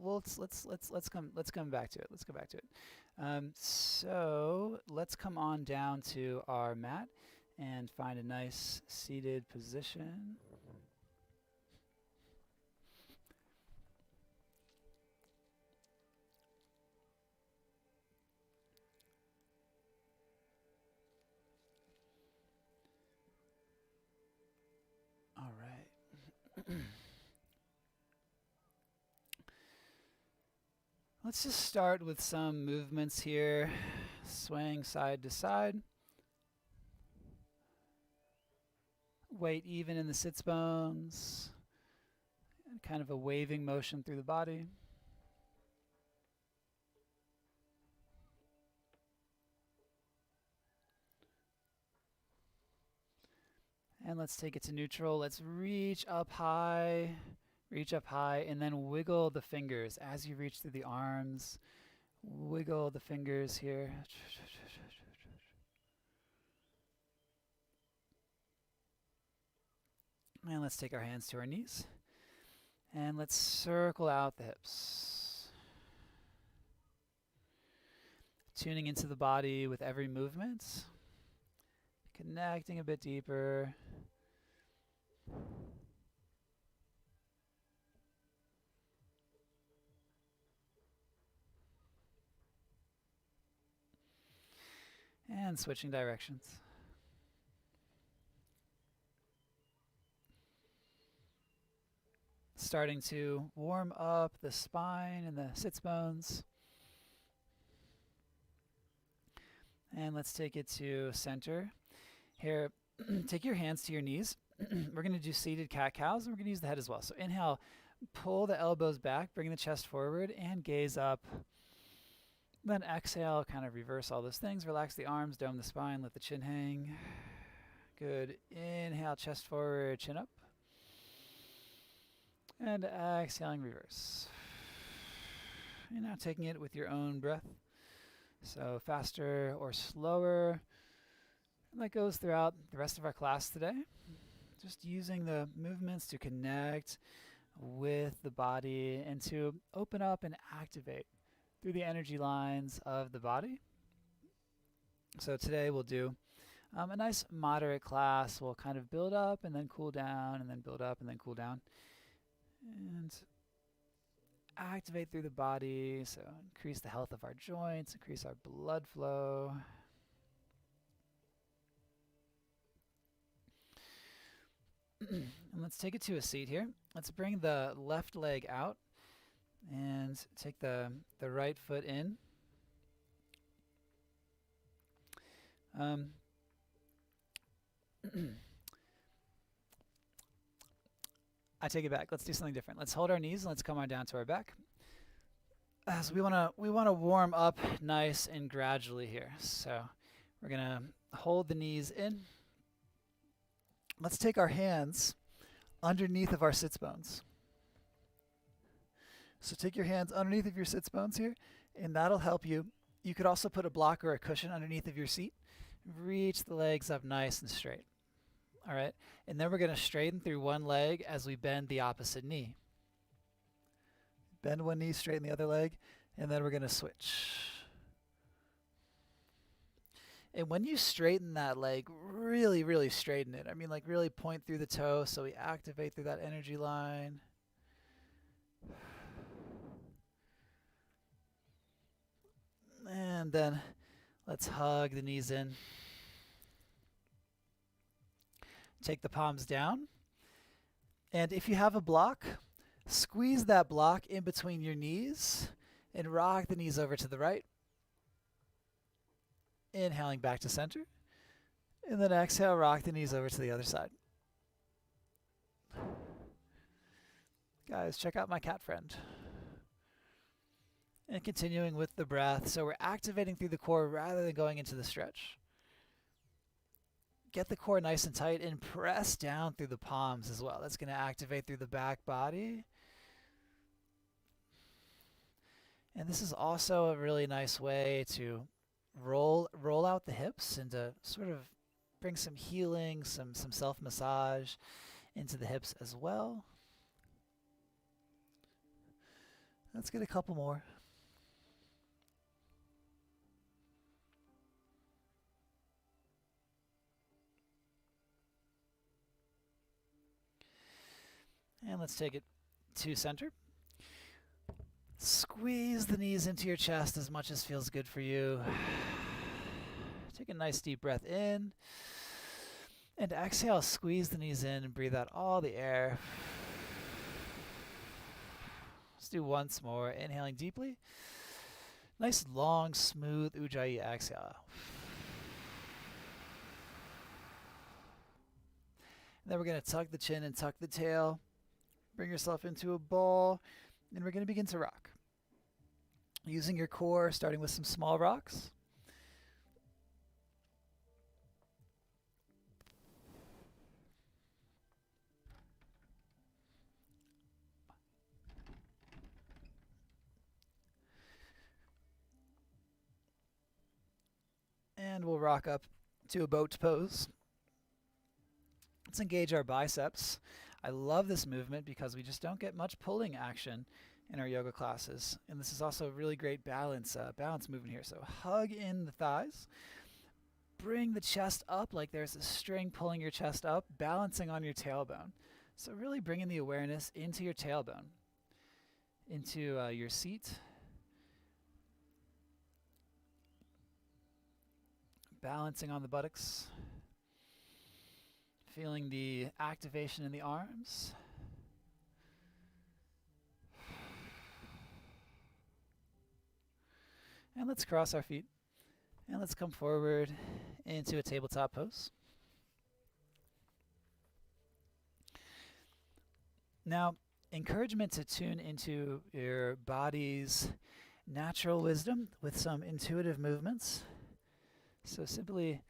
let's come back to it. Let's go back to it. So let's come on down to our mat and find a nice seated position. All right. Let's just start with some movements here, swaying side to side. Weight even in the sits bones, and kind of a waving motion through the body. And let's take it to neutral. Let's reach up high, and then wiggle the fingers as you reach through the arms. Wiggle the fingers here. And let's take our hands to our knees. And let's circle out the hips. Tuning into the body with every movement. Connecting a bit deeper. And switching directions. Starting to warm up the spine and the sits bones. And let's take it to center. Here, take your hands to your knees. We're going to do seated cat-cows, and we're going to use the head as well. So inhale, pull the elbows back, bring the chest forward, and gaze up. Then exhale, kind of reverse all those things. Relax the arms, dome the spine, let the chin hang. Good. Inhale, chest forward, chin up. And exhaling, reverse. And now taking it with your own breath. So faster or slower. And that goes throughout the rest of our class today. Just using the movements to connect with the body and to open up and activate through the energy lines of the body. So today we'll do a nice moderate class. We'll kind of build up and then cool down, and then build up and then cool down. And activate through the body, so increase the health of our joints, increase our blood flow. And let's take it to a seat here. Let's bring the left leg out and take the right foot in. I take it back. Let's do something different. Let's hold our knees and let's come on down to our back. So we wanna warm up nice and gradually here. So we're gonna hold the knees in. Let's take our hands underneath of our sits bones. So take your hands underneath of your sits bones here, and that'll help you. You could also put a block or a cushion underneath of your seat. Reach the legs up nice and straight. All right, and then we're going to straighten through one leg as we bend the opposite knee. Bend one knee, straighten the other leg, and then we're going to switch. And when you straighten that leg, really, really straighten it. I mean, like really point through the toe so we activate through that energy line. And then let's hug the knees in. Take the palms down. And if you have a block, squeeze that block in between your knees and rock the knees over to the right. Inhaling back to center. And then exhale, rock the knees over to the other side. Guys, check out my cat friend. And continuing with the breath. So we're activating through the core rather than going into the stretch. Get the core nice and tight and press down through the palms as well. That's going to activate through the back body. And this is also a really nice way to roll out the hips and to sort of bring some healing, some self-massage into the hips as well. Let's get a couple more. And let's take it to center. Squeeze the knees into your chest as much as feels good for you. Take a nice deep breath in. And exhale, squeeze the knees in and breathe out all the air. Let's do once more. Inhaling deeply. Nice, long, smooth Ujjayi exhale. And then we're going to tuck the chin and tuck the tail. Bring yourself into a ball. And we're going to begin to rock. Using your core, starting with some small rocks. And we'll rock up to a boat pose. Let's engage our biceps. I love this movement because we just don't get much pulling action in our yoga classes. And this is also a really great balance movement here. So hug in the thighs. Bring the chest up like there's a string pulling your chest up, balancing on your tailbone. So really bringing the awareness into your tailbone, into your seat. Balancing on the buttocks. Feeling the activation in the arms. And let's cross our feet. And let's come forward into a tabletop pose. Now, encouragement to tune into your body's natural wisdom with some intuitive movements. So simply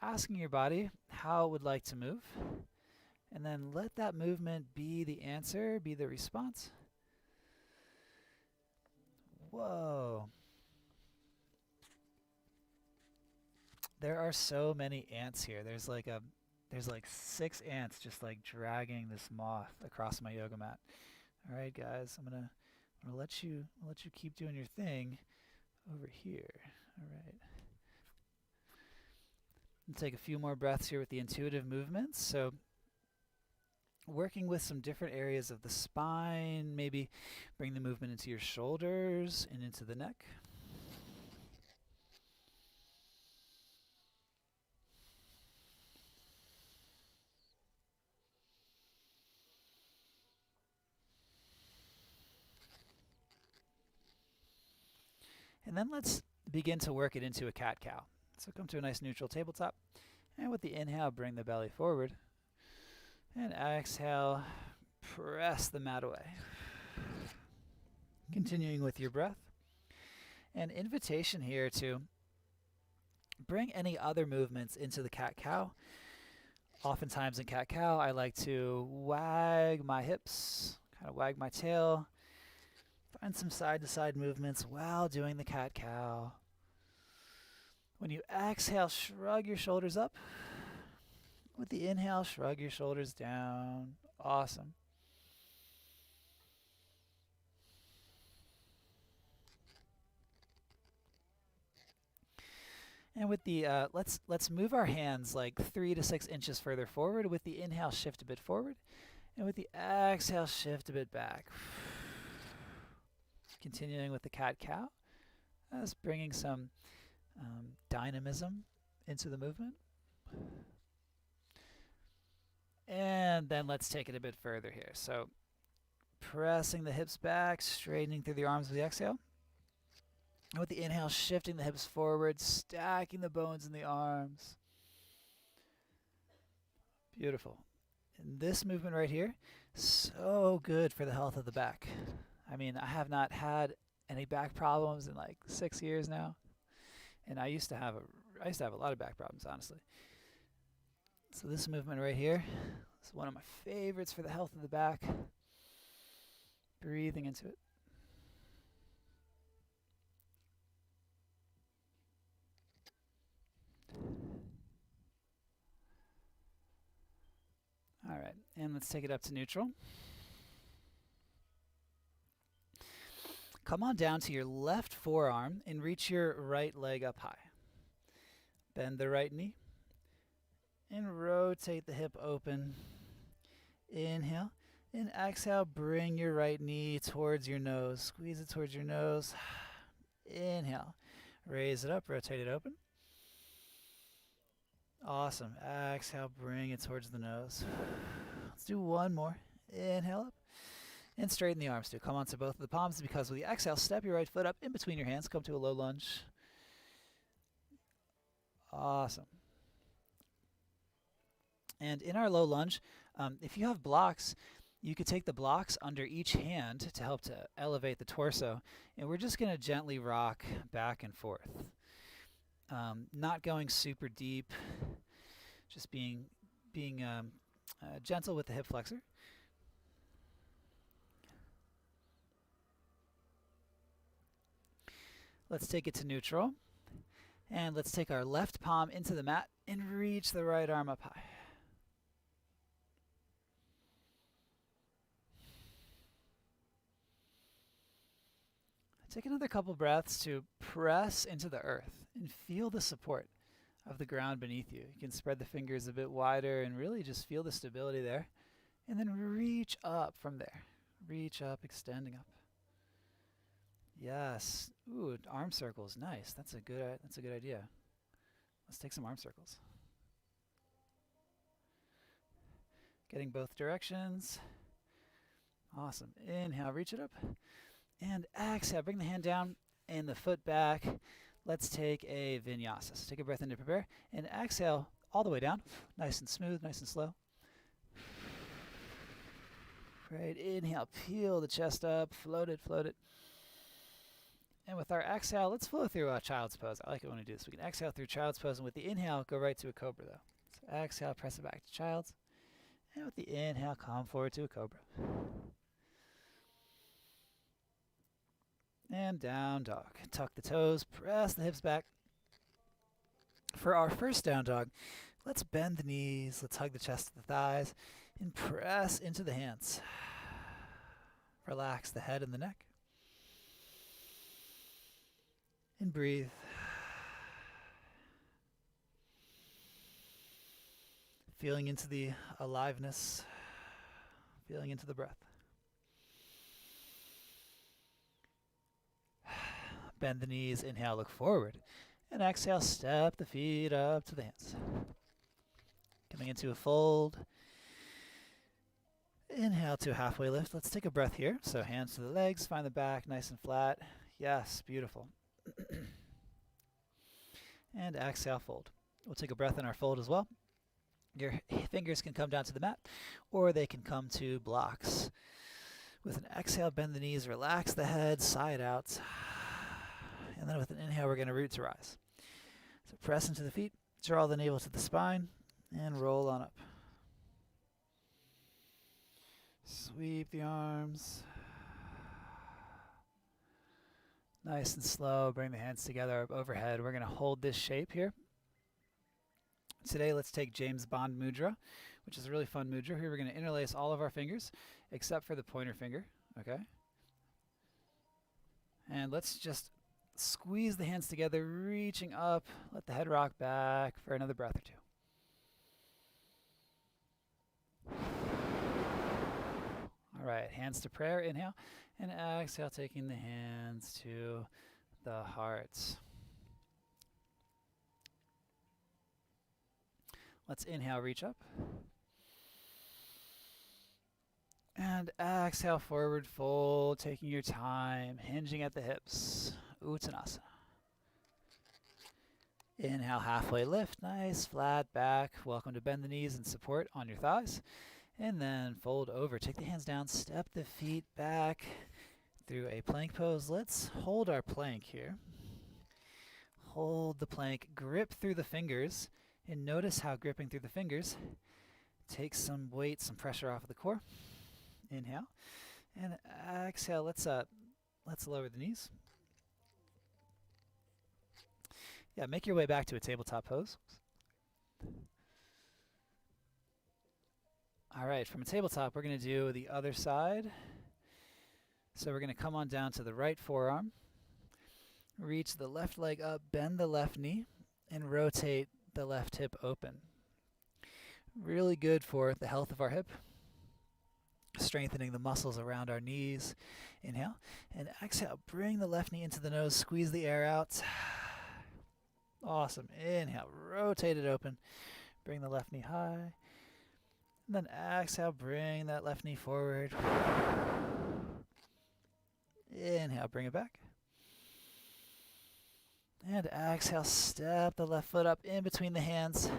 asking your body how it would like to move, and then let that movement be the answer, be the response. Whoa. There are so many ants here. There's like 6 ants just like dragging this moth across my yoga mat. All right, guys, I'm gonna let you keep doing your thing over here. All right. And take a few more breaths here with the intuitive movements. So working with some different areas of the spine, maybe bring the movement into your shoulders and into the neck. And then let's begin to work it into a cat-cow. So come to a nice neutral tabletop. And with the inhale, bring the belly forward. And exhale, press the mat away. Continuing with your breath. An invitation here to bring any other movements into the cat-cow. Oftentimes in cat-cow, I like to wag my hips, kind of wag my tail. Find some side-to-side movements while doing the cat-cow. When you exhale, shrug your shoulders up. With the inhale, shrug your shoulders down. Awesome. And with the let's move our hands like 3 to 6 inches further forward. With the inhale, shift a bit forward, and with the exhale, shift a bit back. Continuing with the cat-cow, just bringing some dynamism into the movement. And then let's take it a bit further here. So pressing the hips back, straightening through the arms with the exhale. And with the inhale, shifting the hips forward, stacking the bones in the arms. Beautiful. And this movement right here, so good for the health of the back. I mean, I have not had any back problems in like 6 years now. And I used to have a lot of back problems, honestly. So this movement right here is one of my favorites for the health of the back. Breathing into it. All right, and let's take it up to neutral. Come on down to your left forearm and reach your right leg up high. Bend the right knee and rotate the hip open. Inhale and exhale, bring your right knee towards your nose. Squeeze it towards your nose. Inhale, raise it up, rotate it open. Awesome. Exhale, bring it towards the nose. Let's do one more. Inhale up and straighten the arms too. Come onto both of the palms, because with the exhale, step your right foot up in between your hands. Come to a low lunge. Awesome. And in our low lunge, if you have blocks, you could take the blocks under each hand to help to elevate the torso. And we're just going to gently rock back and forth. Not going super deep, just being gentle with the hip flexor. Let's take it to neutral. And let's take our left palm into the mat and reach the right arm up high. Take another couple breaths to press into the earth and feel the support of the ground beneath you. You can spread the fingers a bit wider and really just feel the stability there. And then reach up from there. Reach up, extending up. Yes. Ooh, arm circles. Nice. That's a good idea. Let's take some arm circles. Getting both directions. Awesome. Inhale, reach it up. And exhale, bring the hand down and the foot back. Let's take a vinyasa. So take a breath in to prepare. And exhale all the way down. Nice and smooth, nice and slow. Right, inhale, peel the chest up, float it, float it. And with our exhale, let's flow through a child's pose. I like it when we do this. We can exhale through child's pose, and with the inhale, go right to a cobra though. So exhale, press it back to child's. And with the inhale, come forward to a cobra. And down dog. Tuck the toes, press the hips back. For our first down dog, let's bend the knees, let's hug the chest to the thighs, and press into the hands. Relax the head and the neck. And breathe. Feeling into the aliveness, feeling into the breath. Bend the knees, inhale, look forward. And exhale, step the feet up to the hands. Coming into a fold. Inhale to a halfway lift. Let's take a breath here. So hands to the legs, find the back nice and flat. Yes, beautiful. And exhale, fold. We'll take a breath in our fold as well. Your fingers can come down to the mat, or they can come to blocks. With an exhale, bend the knees, relax the head, sigh it out. And then with an inhale, we're going to root to rise. So press into the feet, draw the navel to the spine, and roll on up. Sweep the arms. Nice and slow, bring the hands together overhead. We're going to hold this shape here. Today, let's take James Bond Mudra, which is a really fun mudra. Here we're going to interlace all of our fingers, except for the pointer finger, okay? And let's just squeeze the hands together, reaching up. Let the head rock back for another breath or two. All right, hands to prayer, inhale. And exhale, taking the hands to the heart. Let's inhale, reach up. And exhale, forward fold, taking your time, hinging at the hips. Uttanasana. Inhale, halfway lift, nice, flat back. Welcome to bend the knees and support on your thighs. And then fold over, take the hands down, step the feet back through a plank pose. Let's hold our plank here. Hold the plank, grip through the fingers, and notice how gripping through the fingers takes some weight, some pressure off of the core. Inhale, and exhale. Let's lower the knees. Yeah, make your way back to a tabletop pose. All right, from a tabletop, we're going to do the other side. So we're going to come on down to the right forearm, reach the left leg up, bend the left knee, and rotate the left hip open. Really good for the health of our hip, strengthening the muscles around our knees. Inhale, and exhale, bring the left knee into the nose, squeeze the air out. Awesome. Inhale, rotate it open, bring the left knee high. And then exhale, bring that left knee forward. Inhale, bring it back. And exhale, step the left foot up in between the hands.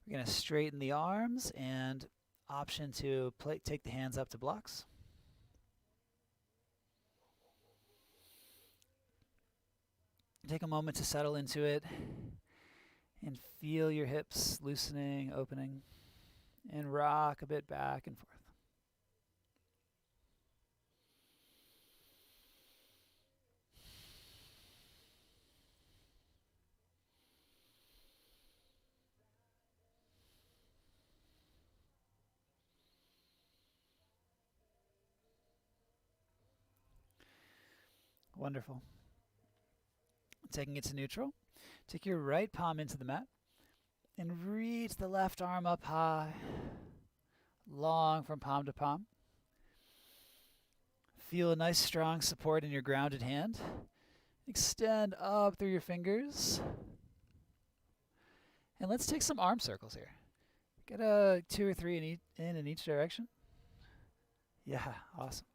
We're going to straighten the arms and option to take the hands up to blocks. Take a moment to settle into it and feel your hips loosening, opening, and rock a bit back and forth. Wonderful. Taking it to neutral, take your right palm into the mat and reach the left arm up high, long from palm to palm. Feel a nice strong support in your grounded hand. Extend up through your fingers. And let's take some arm circles here. Get a 2 or 3 in each direction. Yeah, awesome.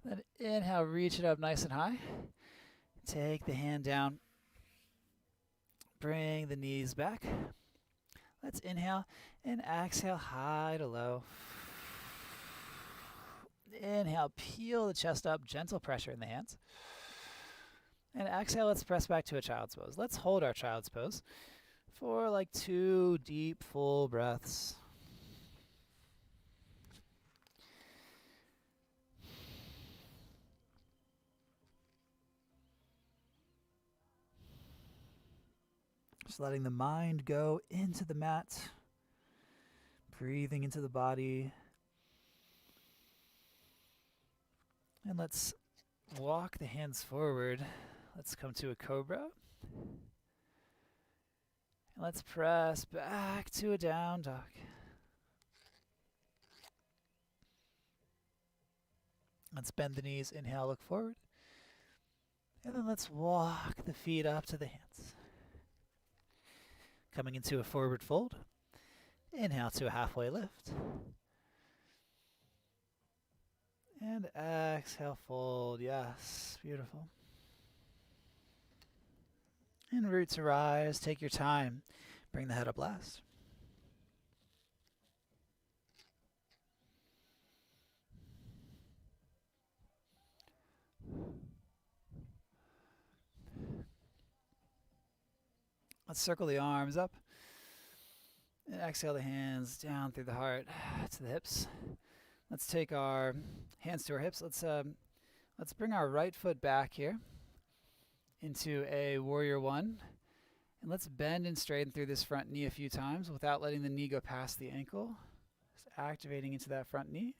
Then inhale, reach it up nice and high. Take the hand down. Bring the knees back. Let's inhale and exhale high to low. Inhale, peel the chest up, gentle pressure in the hands. And exhale, let's press back to a child's pose. Let's hold our child's pose for like 2 deep, full breaths. Just letting the mind go into the mat, breathing into the body. And let's walk the hands forward. Let's come to a cobra. And let's press back to a down dog. Let's bend the knees, inhale, look forward. And then let's walk the feet up to the hands. Coming into a forward fold. Inhale to a halfway lift. And exhale, fold. Yes, beautiful. And root to rise. Take your time. Bring the head up last. Let's circle the arms up. And exhale the hands down through the heart to the hips. Let's take our hands to our hips. Let's bring our right foot back here into a warrior one. And let's bend and straighten through this front knee a few times without letting the knee go past the ankle. Just activating into that front knee.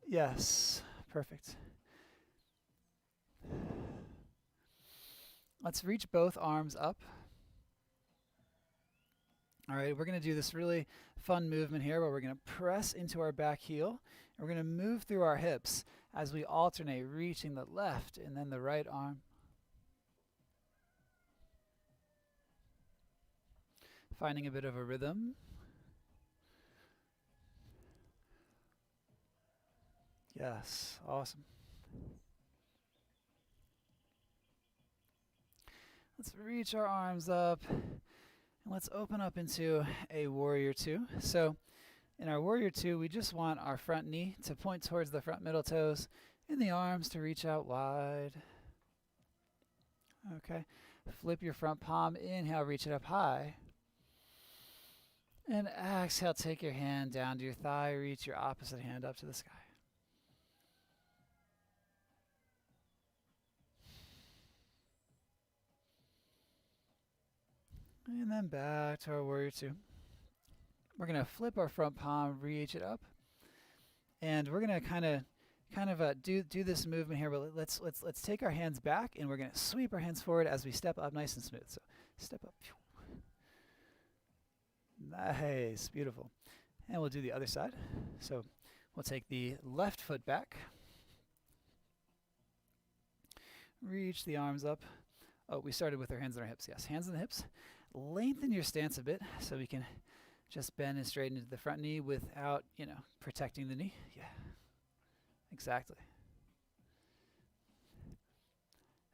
Yes, perfect. Let's reach both arms up. All right, we're going to do this really fun movement here where we're going to press into our back heel. And we're going to move through our hips as we alternate, reaching the left and then the right arm. Finding a bit of a rhythm. Yes, awesome. Let's reach our arms up. And let's open up into a warrior two. So in our warrior two, we just want our front knee to point towards the front middle toes and the arms to reach out wide. Okay. Flip your front palm. Inhale, reach it up high. And exhale, take your hand down to your thigh. Reach your opposite hand up to the sky. And then back to our warrior two. We're going to flip our front palm, reach it up. And we're going to kind of do this movement here, but let's take our hands back, and we're going to sweep our hands forward as we step up nice and smooth. So step up. Nice, beautiful. And we'll do the other side. So we'll take the left foot back. Reach the arms up. Oh, we started with our hands on our hips. Yes, hands on the hips. Lengthen your stance a bit so we can just bend and straighten into the front knee without, protecting the knee. Yeah, exactly.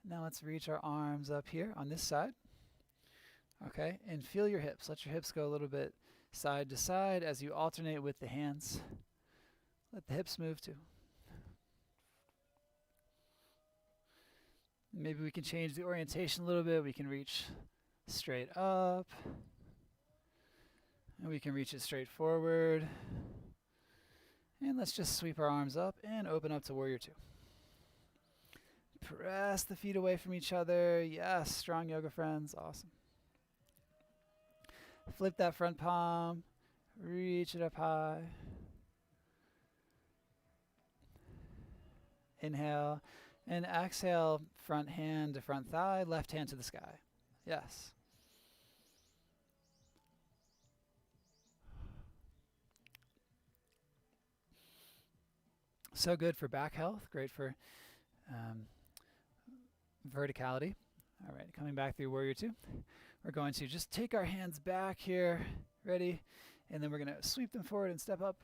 Now let's reach our arms up here on this side. Okay, and feel your hips. Let your hips go a little bit side to side as you alternate with the hands. Let the hips move too. Maybe we can change the orientation a little bit. We can reach straight up. And we can reach it straight forward. And let's just sweep our arms up and open up to warrior two. Press the feet away from each other. Yes, strong yoga friends. Awesome. Flip that front palm. Reach it up high. Inhale. And exhale, front hand to front thigh, left hand to the sky. Yes. So good for back health, great for verticality. All right, coming back through warrior two. We're going to just take our hands back here, ready, and then we're going to sweep them forward and step up.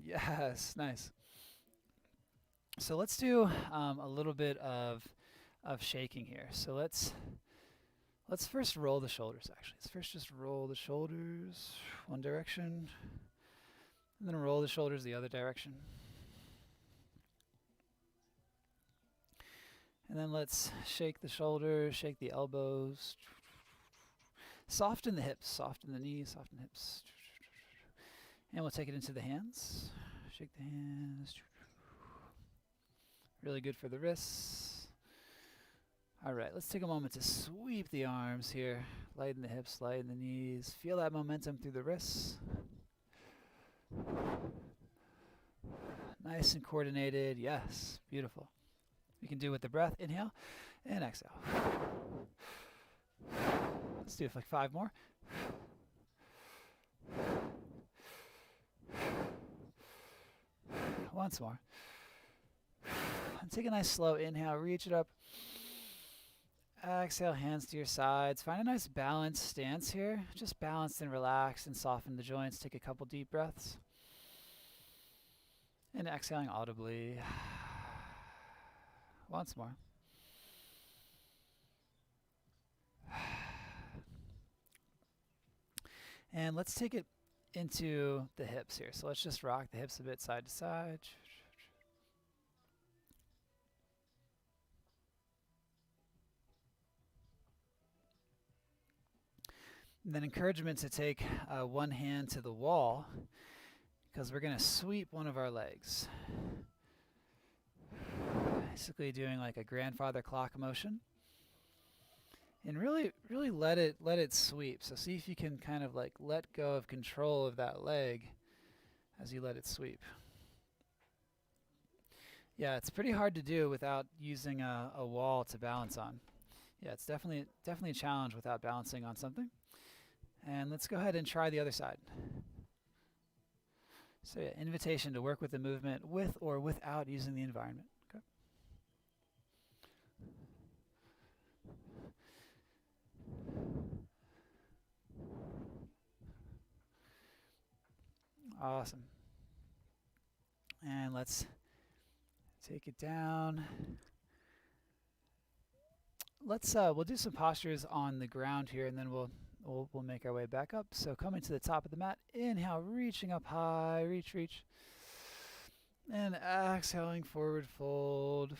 Yes, nice. So let's do a little bit of shaking here. So let's first roll the shoulders, actually. Let's first just roll the shoulders one direction, and then roll the shoulders the other direction. And then let's shake the shoulders, shake the elbows. Soften the hips, soften the knees, soften the hips. And we'll take it into the hands. Shake the hands. Really good for the wrists. All right, let's take a moment to sweep the arms here. Lighten the hips, lighten the knees. Feel that momentum through the wrists. Nice and coordinated. Yes, beautiful. You can do it with the breath. Inhale and exhale. Let's do it for like 5 more. Once more. And take a nice slow inhale, reach it up. Exhale, hands to your sides. Find a nice balanced stance here. Just balanced and relaxed and soften the joints. Take a couple deep breaths. And exhaling audibly. Once more. And let's take it into the hips here. So let's just rock the hips a bit side to side. And then encouragement to take one hand to the wall, because we're going to sweep one of our legs. Basically doing like a grandfather clock motion. And really let it sweep. So see if you can kind of like let go of control of that leg as you let it sweep. Yeah, it's pretty hard to do without using a wall to balance on. Yeah, it's definitely a challenge without balancing on something. And let's go ahead and try the other side. So yeah, invitation to work with the movement with or without using the environment. Okay. Awesome. And let's take it down. We'll do some postures on the ground here, and then we'll make our way back up. So coming to the top of the mat, inhale, reaching up high, reach. And exhaling, forward fold.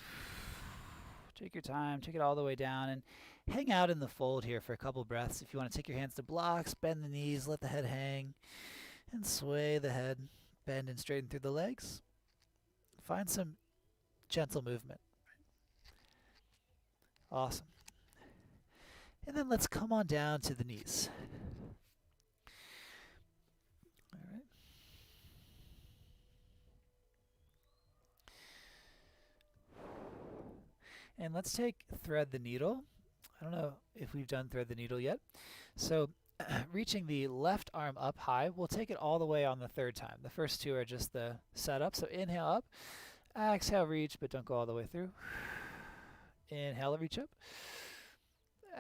Take your time, take it all the way down, and hang out in the fold here for a couple breaths. If you want to take your hands to blocks, bend the knees, let the head hang, and sway the head, bend and straighten through the legs. Find some gentle movement. Awesome. And then let's come on down to the knees. All right. And let's take thread the needle. I don't know if we've done thread the needle yet. So reaching the left arm up high, we'll take it all the way on the third time. The first two are just the setup. So inhale up, exhale, reach, but don't go all the way through. Inhale, reach up.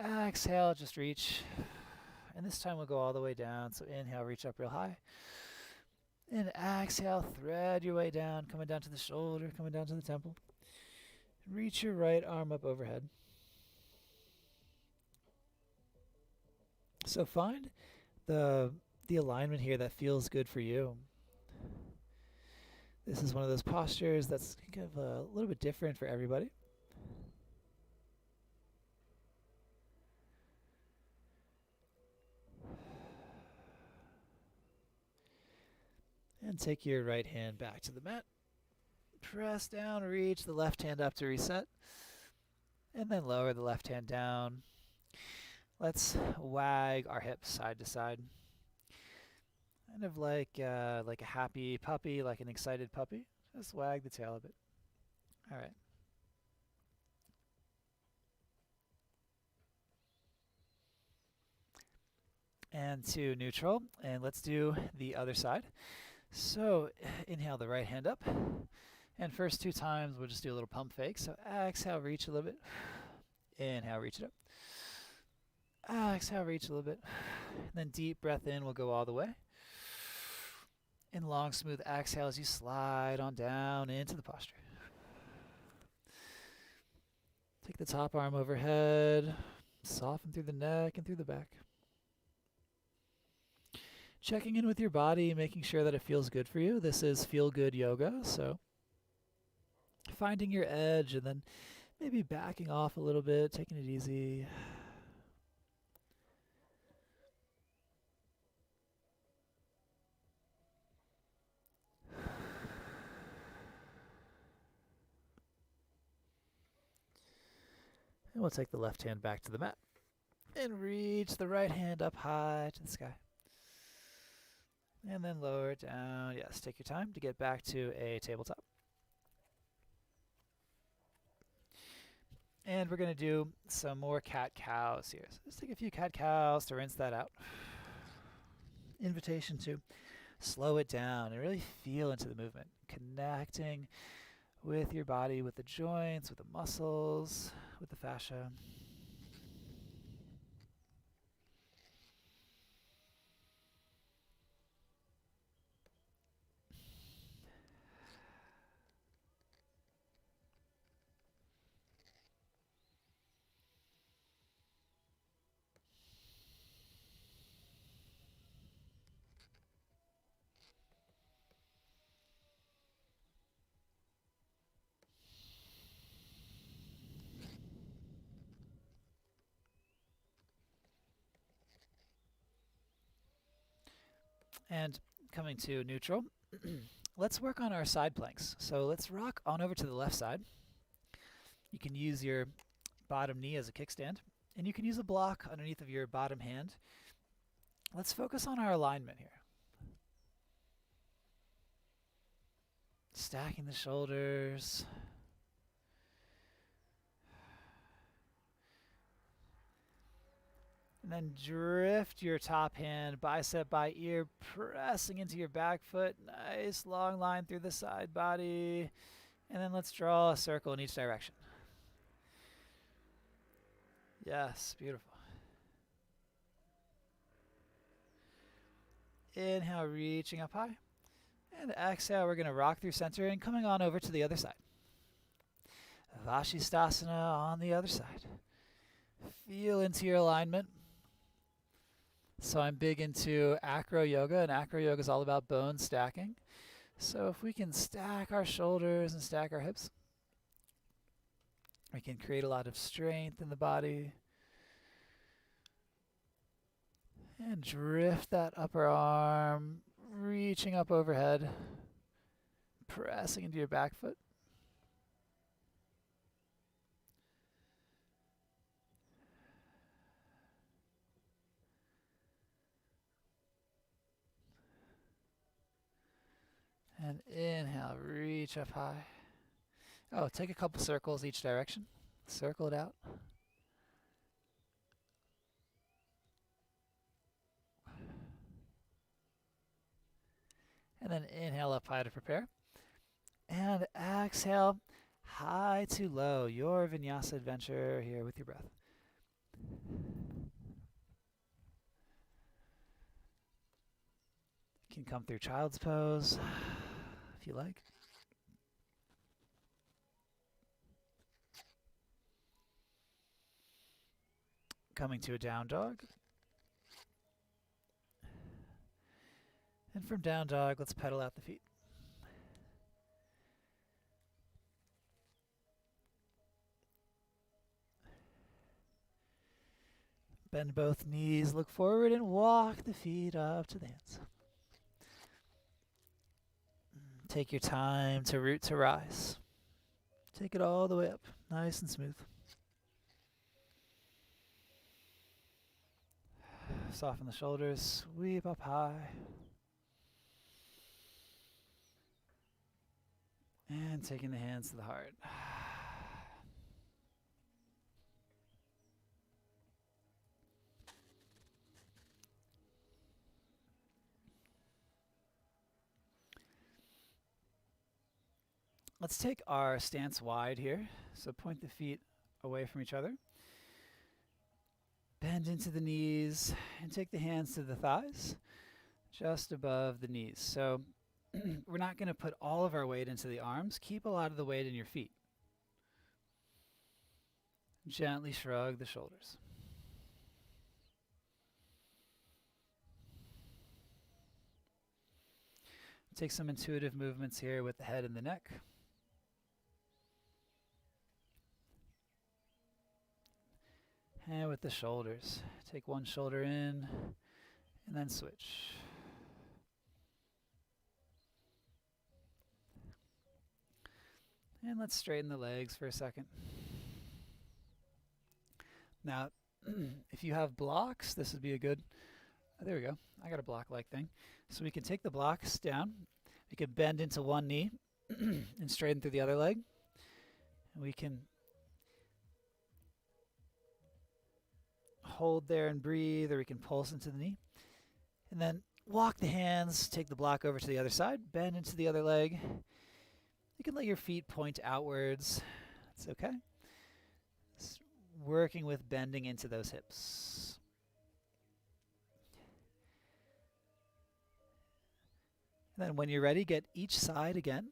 Exhale, just reach. And this time we'll go all the way down. So inhale, reach up real high. And exhale, thread your way down, coming down to the shoulder, coming down to the temple. Reach your right arm up overhead. So find the alignment here that feels good for you. This is one of those postures that's kind of a little bit different for everybody. And take your right hand back to the mat. Press down, reach the left hand up to reset. And then lower the left hand down. Let's wag our hips side to side. Kind of like a happy puppy, like an excited puppy. Just wag the tail a bit. All right. And to neutral. And let's do the other side. So inhale the right hand up. And first two times we'll just do a little pump fake. So exhale, reach a little bit. Inhale, reach it up. Exhale, reach a little bit. And then deep breath in, we'll go all the way. And long, smooth exhale as you slide on down into the posture. Take the top arm overhead. Soften through the neck and through the back. Checking in with your body, making sure that it feels good for you. This is feel good yoga, so finding your edge and then maybe backing off a little bit, taking it easy. And we'll take the left hand back to the mat and reach the right hand up high to the sky. And then lower it down. Yes, take your time to get back to a tabletop. And we're going to do some more cat-cows here. So let's take a few cat-cows to rinse that out. Invitation to slow it down and really feel into the movement. Connecting with your body, with the joints, with the muscles, with the fascia. And coming to neutral, let's work on our side planks. So let's rock on over to the left side. You can use your bottom knee as a kickstand, and you can use a block underneath of your bottom hand. Let's focus on our alignment here. Stacking the shoulders. And then drift your top hand, bicep by ear, pressing into your back foot. Nice long line through the side body. And then let's draw a circle in each direction. Yes, beautiful. Inhale, reaching up high. And exhale, we're going to rock through center and coming on over to the other side. Vashisthasana on the other side. Feel into your alignment. So I'm big into acro yoga, and acro yoga is all about bone stacking. So if we can stack our shoulders and stack our hips, we can create a lot of strength in the body. And drift that upper arm, reaching up overhead, pressing into your back foot. And inhale, reach up high. Oh, take a couple circles each direction. Circle it out. And then inhale up high to prepare. And exhale, high to low. Your vinyasa adventure here with your breath. You can come through child's pose if you like. Coming to a down dog. And from down dog, let's pedal out the feet. Bend both knees, look forward, and walk the feet up to the hands. Take your time to root to rise. Take it all the way up, nice and smooth. Soften the shoulders, sweep up high. And taking the hands to the heart. Let's take our stance wide here. So point the feet away from each other. Bend into the knees and take the hands to the thighs, just above the knees. So we're not going to put all of our weight into the arms. Keep a lot of the weight in your feet. Gently shrug the shoulders. Take some intuitive movements here with the head and the neck. And with the shoulders. Take one shoulder in and then switch. And let's straighten the legs for a second. Now, if you have blocks, this would be a good, there we go. I got a block-like thing. So we can take the blocks down. We can bend into one knee and straighten through the other leg. And we can hold there and breathe, or we can pulse into the knee. And then walk the hands, take the block over to the other side, bend into the other leg. You can let your feet point outwards. That's okay. Just working with bending into those hips. And then when you're ready, get each side again.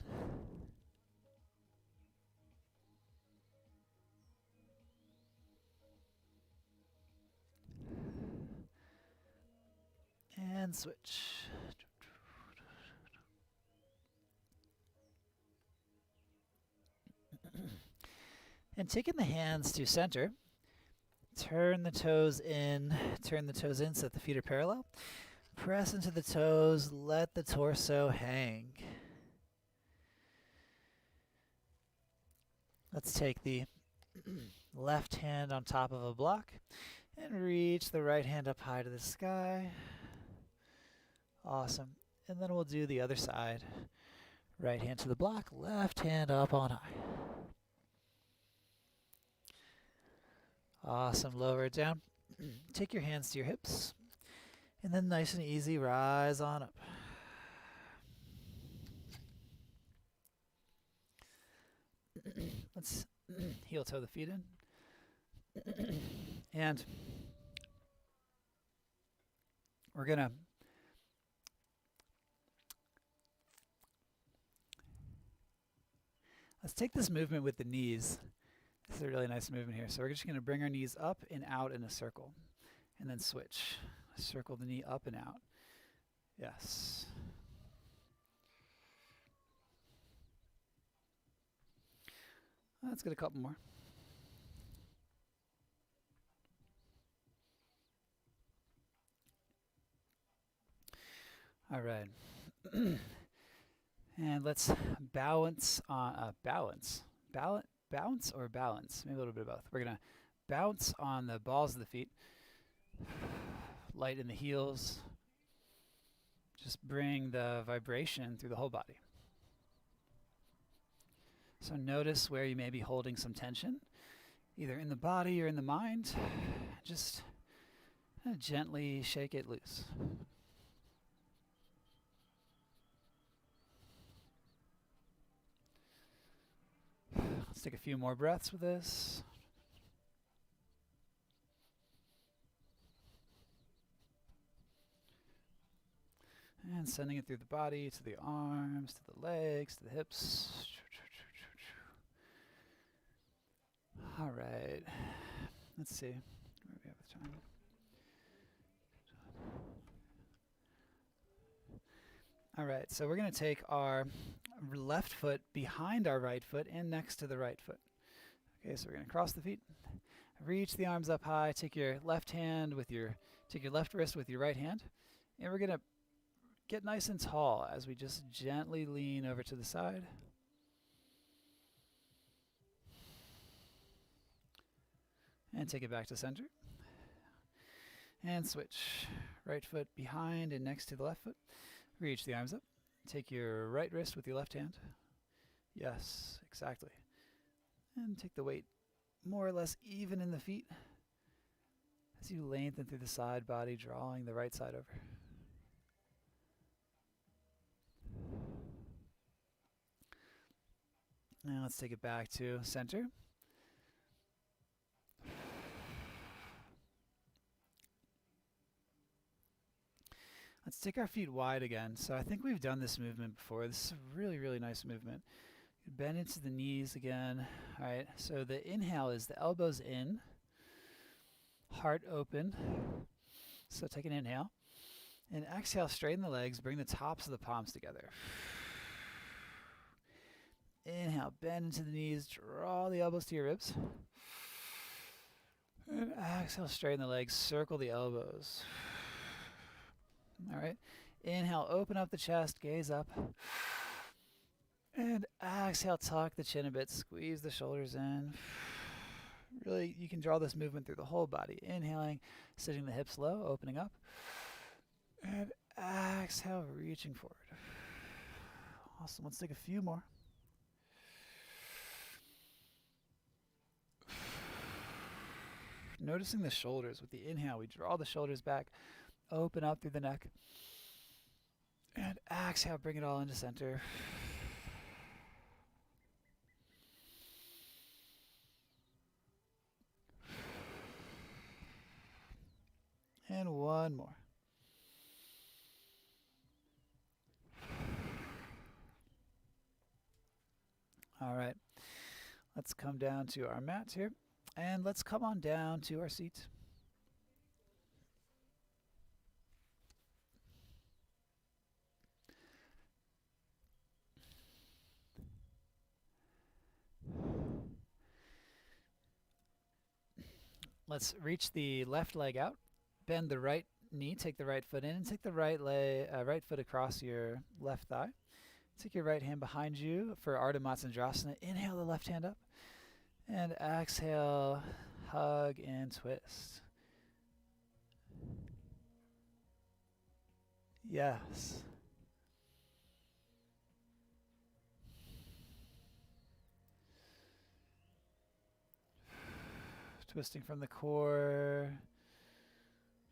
And switch. And taking the hands to center, turn the toes in so that the feet are parallel. Press into the toes, let the torso hang. Let's take the left hand on top of a block and reach the right hand up high to the sky. Awesome. And then we'll do the other side. Right hand to the block, left hand up on high. Awesome. Lower it down. Take your hands to your hips. And then nice and easy, rise on up. Let's heel toe the feet in. And we're going to let's take this movement with the knees. This is a really nice movement here. So we're just going to bring our knees up and out in a circle. And then switch. Circle the knee up and out. Yes. Let's get a couple more. All right. And let's balance on balance or balance. Maybe a little bit of both. We're going to bounce on the balls of the feet. Light in the heels. Just bring the vibration through the whole body. So notice where you may be holding some tension, either in the body or in the mind. Just gently shake it loose. Let's take a few more breaths with this. And sending it through the body, to the arms, to the legs, to the hips. All right. Let's see. Where are we at with time? All right, so we're going to take our left foot behind our right foot and next to the right foot. Okay, so we're going to cross the feet, reach the arms up high, take your left wrist with your right hand, and we're going to get nice and tall as we just gently lean over to the side. And take it back to center. And switch. Right foot behind and next to the left foot. Reach the arms up. Take your right wrist with your left hand. Yes, exactly. And take the weight more or less even in the feet as you lengthen through the side body, drawing the right side over. Now let's take it back to center. Let's take our feet wide again. So I think we've done this movement before. This is a really, really nice movement. Bend into the knees again. All right, so the inhale is the elbows in, heart open. So take an inhale. And exhale, straighten the legs, bring the tops of the palms together. Inhale, bend into the knees, draw the elbows to your ribs. And exhale, straighten the legs, circle the elbows. All right. Inhale, open up the chest, gaze up. And exhale, tuck the chin a bit, squeeze the shoulders in. Really, you can draw this movement through the whole body. Inhaling, sitting the hips low, opening up. And exhale, reaching forward. Awesome. Let's take a few more. Noticing the shoulders. With the inhale, we draw the shoulders back, open up through the neck. And exhale, bring it all into center. And one more. All right. Let's come down to our mats here. And let's come on down to our seat. Let's reach the left leg out. Bend the right knee, take the right foot in, and take the right foot across your left thigh. Take your right hand behind you for Ardha Matsyendrasana. Inhale the left hand up. And exhale, hug and twist. Yes. Twisting from the core.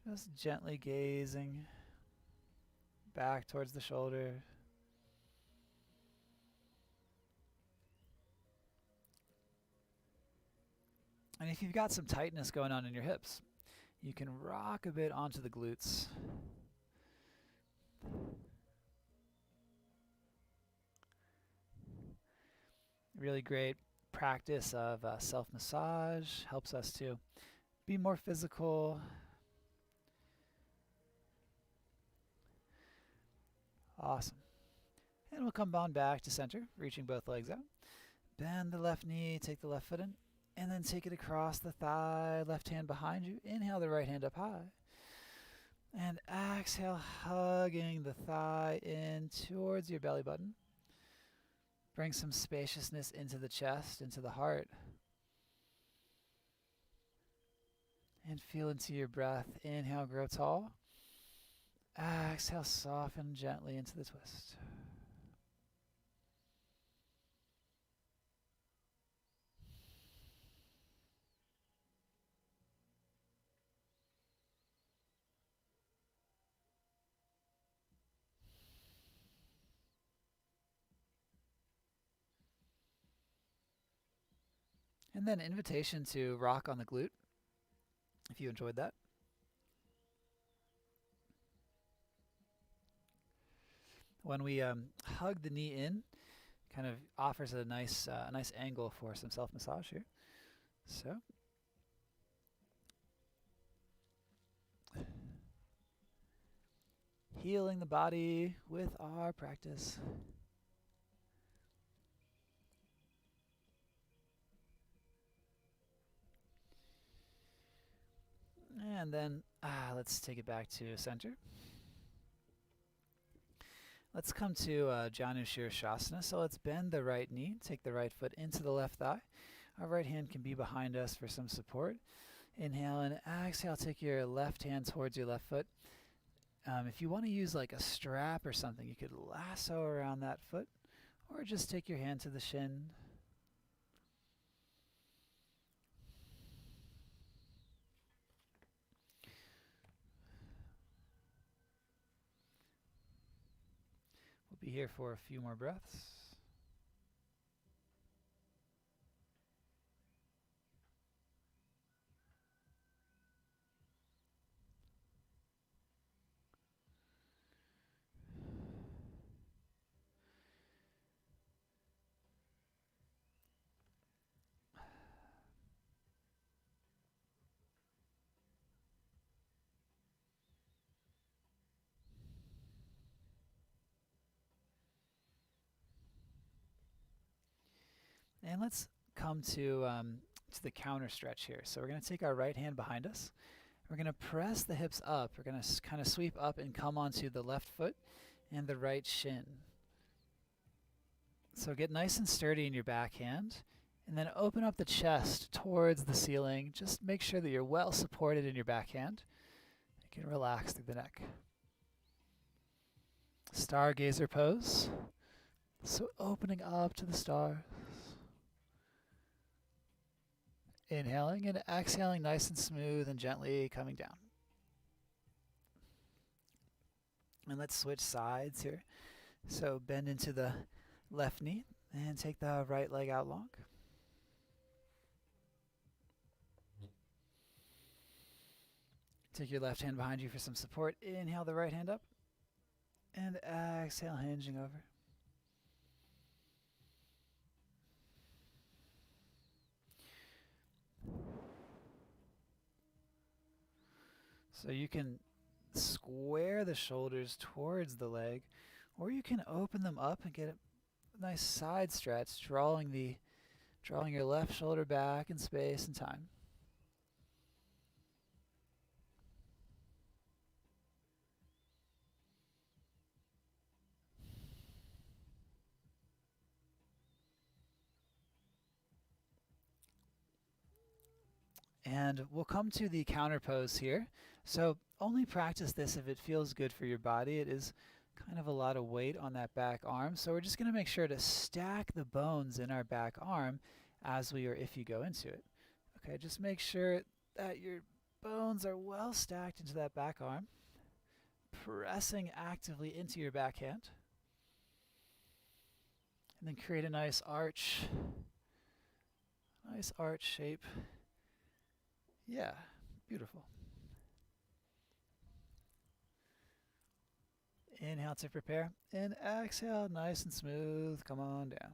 Just gently gazing back towards the shoulder. And if you've got some tightness going on in your hips, you can rock a bit onto the glutes. Really great practice of self-massage. Helps us to be more physical. Awesome. And we'll come on back to center, reaching both legs out. Bend the left knee, take the left foot in. And then take it across the thigh, left hand behind you. Inhale the right hand up high. And exhale, hugging the thigh in towards your belly button. Bring some spaciousness into the chest, into the heart. And feel into your breath. Inhale, grow tall. Exhale, soften gently into the twist. And then invitation to rock on the glute, if you enjoyed that. When we hug the knee in, kind of offers a nice angle for some self-massage here. So, healing the body with our practice. And then let's take it back to center. Let's come to Janu Shirashasana. So let's bend the right knee, take the right foot into the left thigh. Our right hand can be behind us for some support. Inhale and exhale, take your left hand towards your left foot. If you want to use like a strap or something, you could lasso around that foot, or just take your hand to the shin. We'll be here for a few more breaths. And let's come to the counter stretch here. So we're going to take our right hand behind us. We're going to press the hips up. We're going to kind of sweep up and come onto the left foot and the right shin. So get nice and sturdy in your back hand, and then open up the chest towards the ceiling. Just make sure that you're well supported in your back hand. You can relax through the neck. Stargazer pose. So opening up to the stars. Inhaling and exhaling nice and smooth and gently coming down. And let's switch sides here. So bend into the left knee and take the right leg out long. Take your left hand behind you for some support. Inhale the right hand up. And exhale, hinging over. So you can square the shoulders towards the leg, or you can open them up and get a nice side stretch, drawing your left shoulder back in space and time. And we'll come to the counter pose here. So only practice this if it feels good for your body. It is kind of a lot of weight on that back arm. So we're just going to make sure to stack the bones in our back arm as we or if you go into it. Okay, just make sure that your bones are well stacked into that back arm, pressing actively into your back hand. And then create a nice arch shape. Yeah, beautiful. Inhale to prepare, and exhale, nice and smooth, come on down.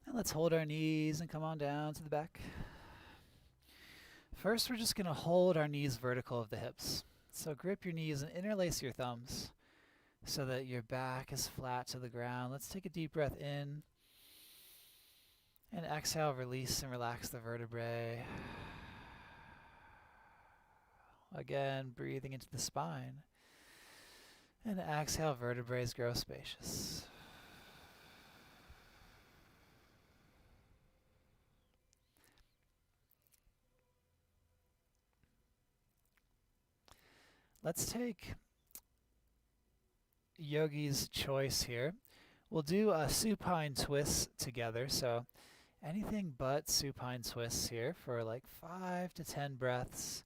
And let's hold our knees and come on down to the back. First, we're just going to hold our knees vertical of the hips. So grip your knees and interlace your thumbs so that your back is flat to the ground. Let's take a deep breath in. And exhale, release and relax the vertebrae. Again, breathing into the spine. And exhale, vertebrae grow spacious. Let's take yogi's choice here. We'll do a supine twist together. So anything but supine twists here for like 5 to 10 breaths.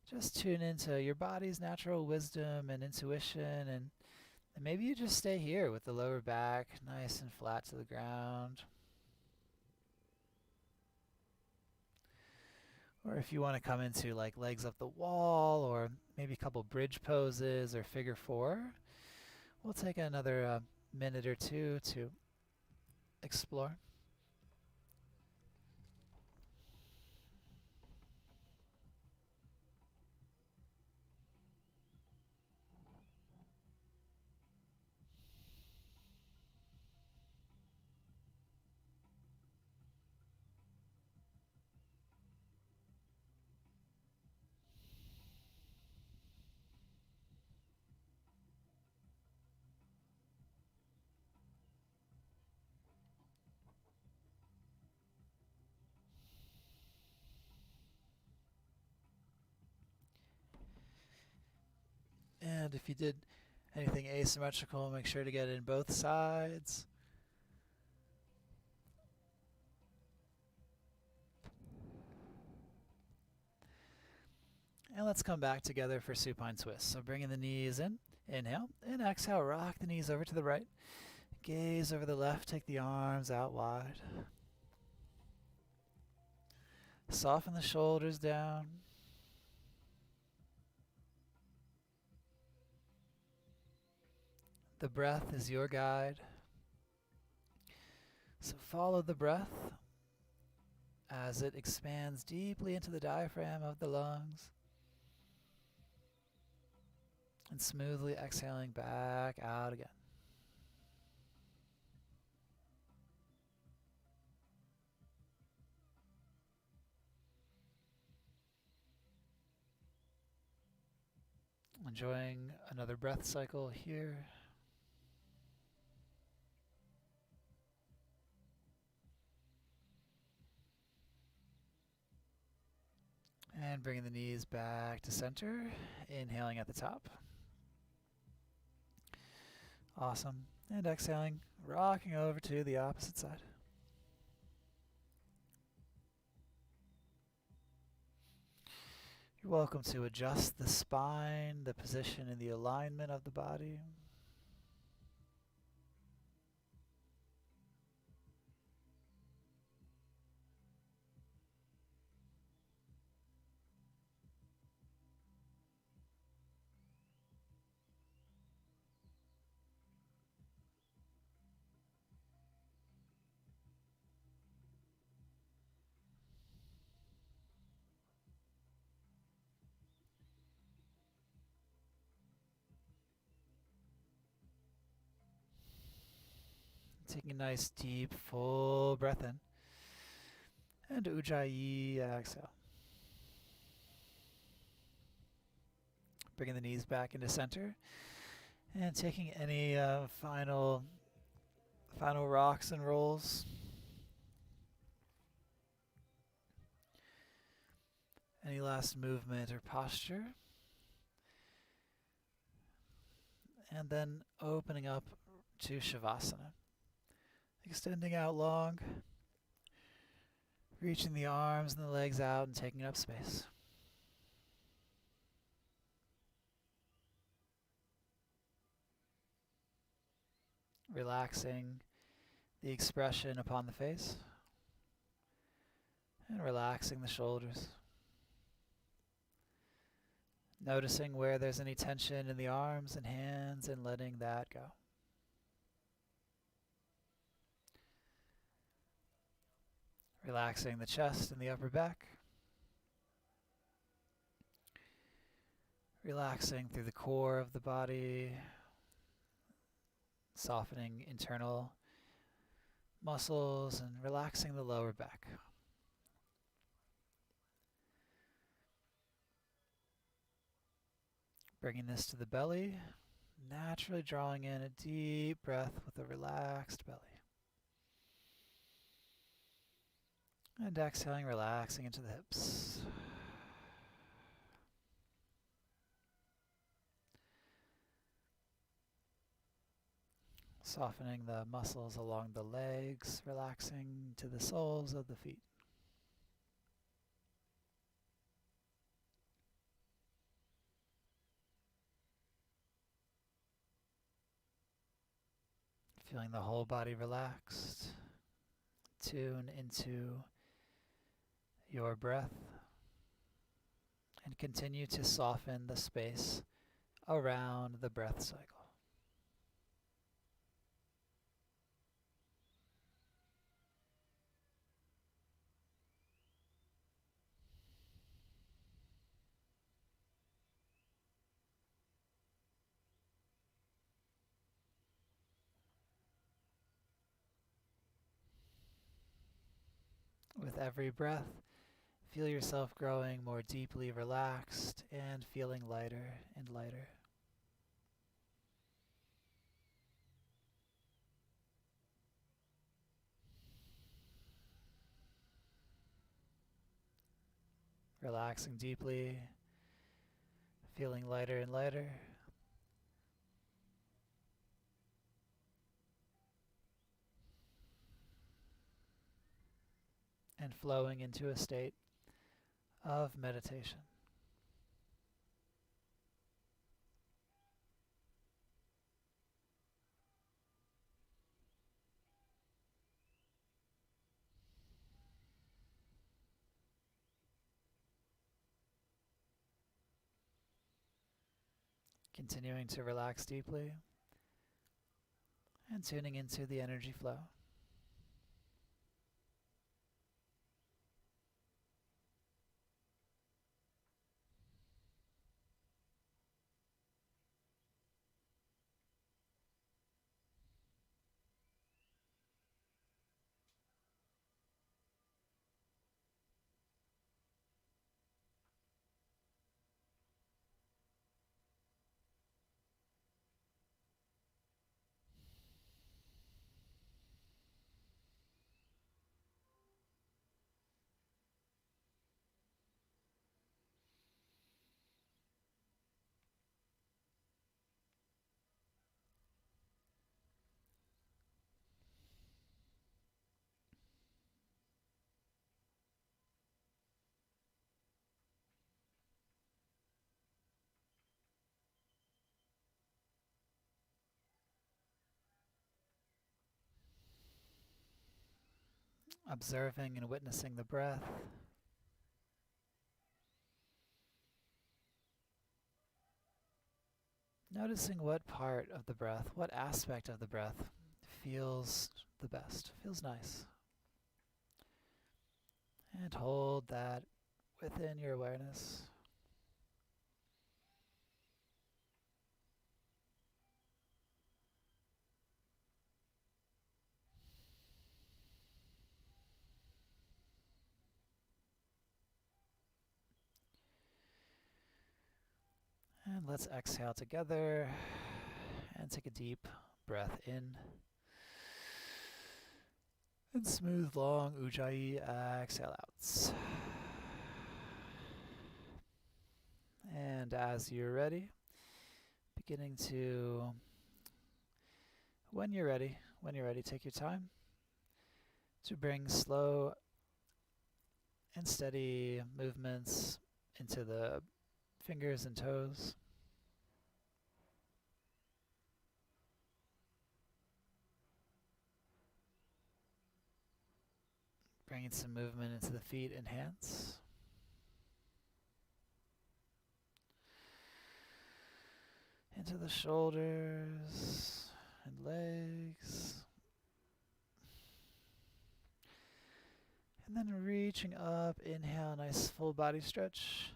Just tune into your body's natural wisdom and intuition, and maybe you just stay here with the lower back nice and flat to the ground. Or if you want to come into like legs up the wall, or maybe a couple bridge poses or figure four, we'll take another minute or two to explore. And if you did anything asymmetrical, make sure to get in both sides. And let's come back together for supine twist. So bringing the knees in, inhale, and exhale, rock the knees over to the right. Gaze over the left, take the arms out wide. Soften the shoulders down. The breath is your guide. So follow the breath as it expands deeply into the diaphragm of the lungs. And smoothly exhaling back out again. Enjoying another breath cycle here. And bringing the knees back to center. Inhaling at the top. Awesome. And exhaling, rocking over to the opposite side. You're welcome to adjust the spine, the position and the alignment of the body. Taking a nice deep full breath in. And Ujjayi exhale. Bringing the knees back into center. And taking any final rocks and rolls. Any last movement or posture. And then opening up to Shavasana. Extending out long. Reaching the arms and the legs out and taking up space. Relaxing the expression upon the face. And relaxing the shoulders. Noticing where there's any tension in the arms and hands and letting that go. Relaxing the chest and the upper back. Relaxing through the core of the body. Softening internal muscles and relaxing the lower back. Bringing this to the belly, naturally drawing in a deep breath with a relaxed belly. And exhaling, relaxing into the hips. Softening the muscles along the legs, relaxing to the soles of the feet. Feeling the whole body relaxed. Tune into your breath. and continue to soften the space around the breath cycle. With every breath, feel yourself growing more deeply relaxed and feeling lighter and lighter. Relaxing deeply, feeling lighter and lighter. And flowing into a state of meditation. Continuing to relax deeply and tuning into the energy flow. Observing and witnessing the breath. Noticing what part of the breath, what aspect of the breath feels the best, feels nice. And hold that within your awareness. And let's exhale together and take a deep breath in. And smooth, long Ujjayi exhale out. And as you're ready, beginning to, when you're ready, take your time to bring slow and steady movements into the fingers and toes. Bringing some movement into the feet and hands. Into the shoulders and legs. And then reaching up, inhale, nice full body stretch.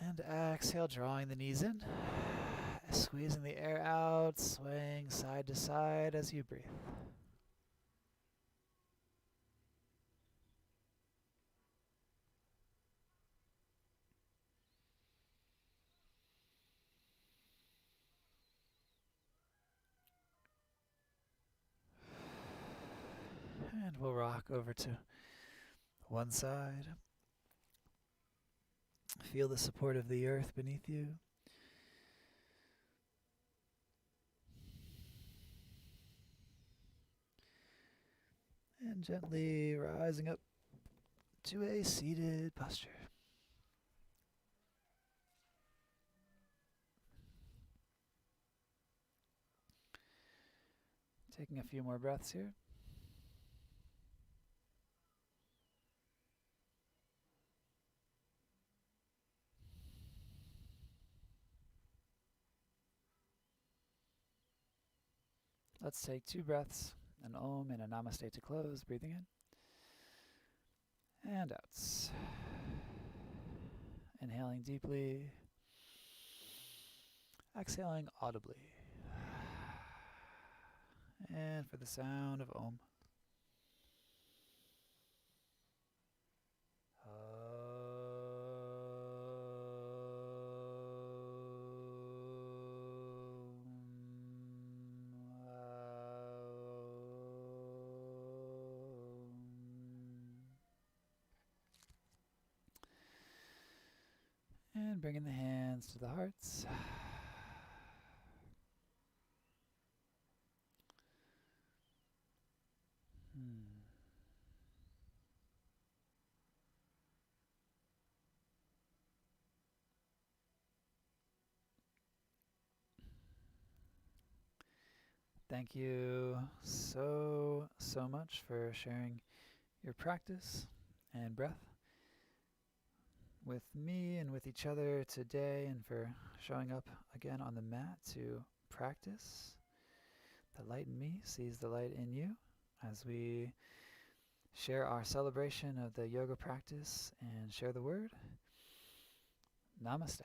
And exhale, drawing the knees in. Squeezing the air out, swaying side to side as you breathe. And we'll rock over to one side. Feel the support of the earth beneath you. And gently rising up to a seated posture. Taking a few more breaths here. Let's take 2 breaths, an Om and a Namaste to close, breathing in and out. Inhaling deeply, exhaling audibly. And for the sound of Om. And bringing the hands to the hearts. Thank you so much for sharing your practice and breath with me and with each other today, and for showing up again on the mat to practice. The light in me sees the light in you as we share our celebration of the yoga practice and share the word. Namaste.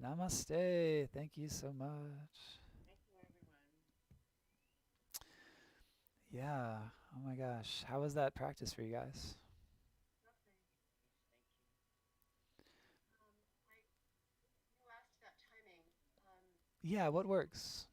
Namaste. Thank you so much. Thank you, everyone. Yeah. Oh my gosh. How was that practice for you guys? Lovely. Thank you. You asked about timing. Yeah, what works?